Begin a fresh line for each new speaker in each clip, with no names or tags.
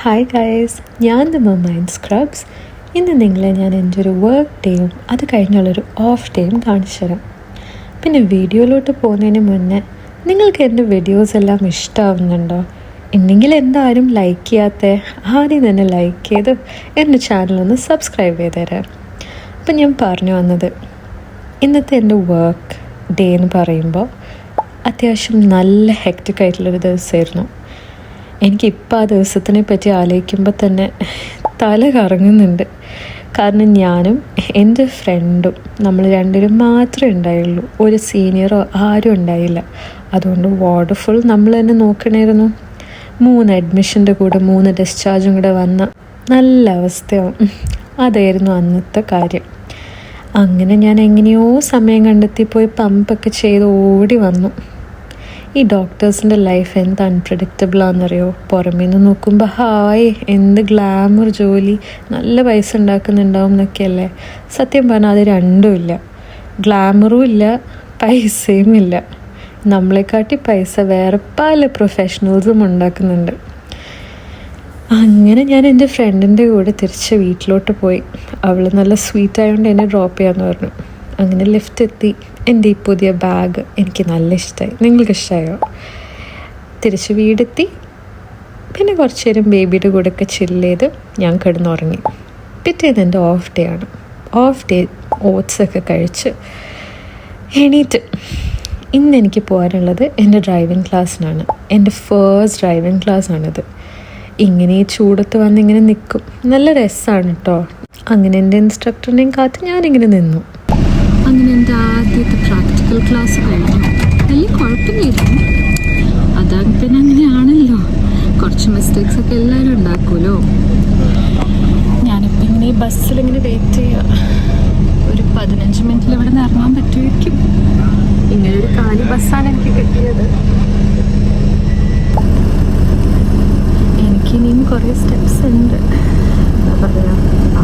Hi guys, ഞാൻ the mind scrubs. ഇന്ന് നിങ്ങളെ ഞാൻ എൻ്റെ ഒരു വർക്ക് ഡേയും അത് കഴിഞ്ഞുള്ളൊരു ഓഫ് ഡേയും കാണിച്ചു തരാം. പിന്നെ വീഡിയോയിലോട്ട് പോകുന്നതിന് മുന്നേ നിങ്ങൾക്ക് എൻ്റെ വീഡിയോസ് എല്ലാം ഇഷ്ടമാവുന്നുണ്ടോ? ഇല്ലെങ്കിൽ എന്തായാലും ലൈക്ക് ചെയ്യാത്ത ആദ്യം തന്നെ ലൈക്ക് ചെയ്ത് എൻ്റെ ചാനലൊന്ന് സബ്സ്ക്രൈബ് ചെയ്ത് തരാം. അപ്പം ഞാൻ പറഞ്ഞു വന്നത്, ഇന്നത്തെ എൻ്റെ വർക്ക് ഡേ എന്ന് പറയുമ്പോൾ അത്യാവശ്യം നല്ല ഹെക്റ്റിക് ആയിട്ടുള്ളൊരു ദിവസമായിരുന്നു. എനിക്കിപ്പോൾ ആ ദിവസത്തിനെ പറ്റി ആലോചിക്കുമ്പോൾ തന്നെ തല കറങ്ങുന്നുണ്ട്. കാരണം ഞാനും എൻ്റെ ഫ്രണ്ടും നമ്മൾ രണ്ടുപേരും മാത്രമേ ഉണ്ടായുള്ളൂ. ഒരു സീനിയറോ ആരും ഉണ്ടായില്ല. അതുകൊണ്ട് വാർഡ് ഫുൾ നമ്മൾ തന്നെ നോക്കണമായിരുന്നു. 3 അഡ്മിഷൻ്റെ കൂടെ 3 ഡിസ്ചാർജും കൂടെ വന്ന നല്ല അവസ്ഥയാവും. അതായിരുന്നു അന്നത്തെ കാര്യം. അങ്ങനെ ഞാൻ എങ്ങനെയോ സമയം കണ്ടെത്തി പോയി പമ്പൊക്കെ ചെയ്ത് ഓടി വന്നു. ഈ ഡോക്ടേഴ്സിൻ്റെ ലൈഫ് എന്ത് അൺപ്രഡിക്റ്റബിളാണെന്നറിയോ? പുറമേ നിന്ന് നോക്കുമ്പോൾ ഹായ് എന്ത് ഗ്ലാമർ ജോലി, നല്ല പൈസ ഉണ്ടാക്കുന്നുണ്ടാവും എന്നൊക്കെയല്ലേ. സത്യം പറഞ്ഞാൽ അത് രണ്ടുമില്ല. ഗ്ലാമറും ഇല്ല, പൈസയും ഇല്ല. നമ്മളെക്കാട്ടി പൈസ വേറെ പല പ്രൊഫഷണൽസും ഉണ്ടാക്കുന്നുണ്ട്. അങ്ങനെ ഞാൻ എൻ്റെ ഫ്രണ്ടിൻ്റെ കൂടെ തിരിച്ച് വീട്ടിലോട്ട് പോയി. അവൾ നല്ല സ്വീറ്റ് ആയതുകൊണ്ട് എന്നെ ഡ്രോപ്പ് ചെയ്യാമെന്ന് പറഞ്ഞു. അങ്ങനെ ലിഫ്റ്റ് എത്തി. എൻ്റെ ഈ പുതിയ ബാഗ് എനിക്ക് നല്ല ഇഷ്ടമായി. നിങ്ങൾക്ക് ഇഷ്ടമായോ? തിരിച്ച് വീടെത്തി. പിന്നെ കുറച്ച് നേരം ബേബിയുടെ കൂടെ ഒക്കെ ചില്ല് ചെയ്ത് ഞാൻ കിടന്നുറങ്ങി. പിറ്റേന്ന് എൻ്റെ ഓഫ് ഡേ ആണ്. ഓഫ് ഡേ ഓട്സൊക്കെ കഴിച്ച് എണീറ്റ്. ഇന്ന് എനിക്ക് പോകാനുള്ളത് എൻ്റെ ഡ്രൈവിംഗ് ക്ലാസ്സിനാണ്. എൻ്റെ ഫസ്റ്റ് ഡ്രൈവിംഗ് ക്ലാസ്സാണിത്. ഇങ്ങനെ ഈ ചൂടത്ത് വന്നിങ്ങനെ നിൽക്കും. നല്ല രസമാണ് കേട്ടോ. അങ്ങനെ എൻ്റെ ഇൻസ്ട്രക്ടറിനെയും കാത്ത് ഞാനിങ്ങനെ നിന്നു. അങ്ങനെ എൻ്റെ ആദ്യത്തെ പ്രാക്ടിക്കൽ ക്ലാസ് കഴിഞ്ഞു. വലിയ കുഴപ്പമില്ലായിരുന്നു. അതാണ് പിന്നെ അങ്ങനെയാണല്ലോ, കുറച്ച് മിസ്റ്റേക്സൊക്കെ എല്ലാവരും ഉണ്ടാക്കുമല്ലോ. ഞാനിപ്പോൾ ഇങ്ങനെ ഈ ബസ്സിലിങ്ങനെ വെയിറ്റ് ചെയ്യുക. ഒരു 15 മിനിറ്റിൽ ഇവിടെ നിന്ന് ഇറങ്ങാൻ പറ്റുമായിരിക്കും. ഇങ്ങനൊരു കാലി ബസ്സാണ് എനിക്ക് കിട്ടിയത്. എനിക്കിനിയും കുറേ സ്റ്റെപ്സ് ഉണ്ട്. എന്താ പറയുക,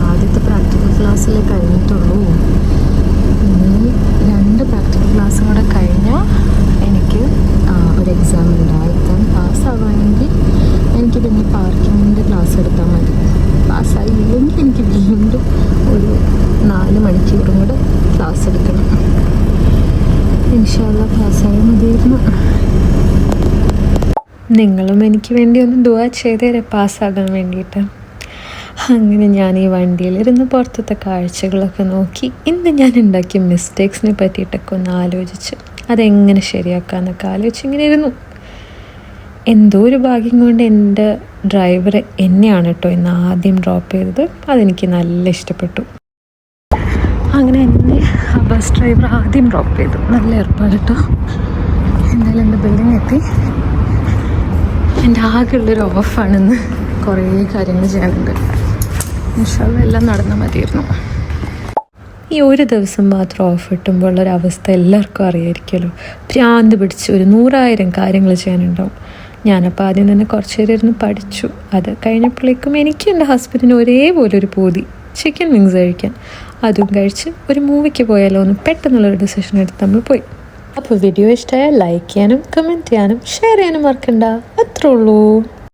ആദ്യത്തെ പ്രാക്ടിക്കൽ ക്ലാസ്സിലേ കഴിഞ്ഞിട്ടുള്ളൂ. ഇനി 2 പ്രാക്ടിക്കൽ ക്ലാസ്സും കൂടെ കഴിഞ്ഞാൽ എനിക്ക് ഒരു എക്സാം ഉണ്ട്. ആ എക്സാം പാസ്സാവുകയാണെങ്കിൽ എനിക്ക് പിന്നെ പാർക്കിങ്ങിൻ്റെ ക്ലാസ് എടുത്താൽ മതി. പാസ്സായില്ലെങ്കിൽ എനിക്ക് വീണ്ടും ഒരു 4 മണിക്കൂറും കൂടെ ക്ലാസ് എടുക്കണം. ഇൻഷാ അല്ലാഹ് പാസ്സായാൽ മതിയായിരുന്നു. നിങ്ങളും എനിക്ക് വേണ്ടി ഒന്ന് ദുആ ചെയ്തേരെ പാസ്സാകാൻ വേണ്ടിയിട്ട്. അങ്ങനെ ഞാൻ ഈ വണ്ടിയിലിരുന്ന് പുറത്തത്തെ കാഴ്ചകളൊക്കെ നോക്കി ഇന്ന് ഞാൻ ഉണ്ടാക്കിയ മിസ്റ്റേക്സിനെ പറ്റിയിട്ടൊക്കെ ഒന്ന് ആലോചിച്ച് അതെങ്ങനെ ശരിയാക്കാമെന്നൊക്കെ ആലോചിച്ച് ഇങ്ങനെ ഇരുന്നു. എന്തോ ഒരു ഭാഗ്യം കൊണ്ട് എൻ്റെ ഡ്രൈവർ എന്നെയാണ് കേട്ടോ ഇന്ന് ആദ്യം ഡ്രോപ്പ് ചെയ്തത്. അതെനിക്ക് നല്ല ഇഷ്ടപ്പെട്ടു. അങ്ങനെ എന്നെ ആ ബസ് ഡ്രൈവർ ആദ്യം ഡ്രോപ്പ് ചെയ്തു. നല്ല ഏർപ്പാട് കേട്ടോ. എന്തായാലും എൻ്റെ ബിൽഡിംഗ് എത്തി. എൻ്റെ ആകെയുള്ളൊരു ഓഫാണെന്ന് കുറേ കാര്യങ്ങൾ ചെയ്യാനുണ്ട്. ഇൻഷാ അല്ലാഹ് എല്ലാം നടന്നാൽ മതിയായിരുന്നു. ഈ ഒരു ദിവസം മാത്രം ഓഫ് കിട്ടുമ്പോൾ ഉള്ളൊരവസ്ഥ എല്ലാവർക്കും അറിയായിരിക്കുമല്ലോ. ഭ്രാന്ത് പിടിച്ച് ഒരു 100,000 കാര്യങ്ങൾ ചെയ്യാനുണ്ടാവും. ഞാനപ്പോൾ ആദ്യം തന്നെ കുറച്ച് നേരം ഇരുന്ന് പഠിച്ചു. അത് കഴിഞ്ഞപ്പോഴേക്കും എനിക്കും എൻ്റെ ഹസ്ബൻഡിന് ഒരേപോലെ ഒരു പൂതി ചിക്കൻ വിങ്സ് കഴിക്കാൻ. അതും കഴിച്ച് ഒരു മൂവിക്ക് പോയാലോ എന്ന് പെട്ടെന്നുള്ളൊരു ഡിസിഷൻ എടുത്ത് നമ്മൾ പോയി. അപ്പോൾ വീഡിയോ ഇഷ്ടമായാൽ ലൈക്ക് ചെയ്യാനും കമൻറ്റ് ചെയ്യാനും ഷെയർ ചെയ്യാനും മറക്കണ്ട. അത്രേ ഉള്ളൂ.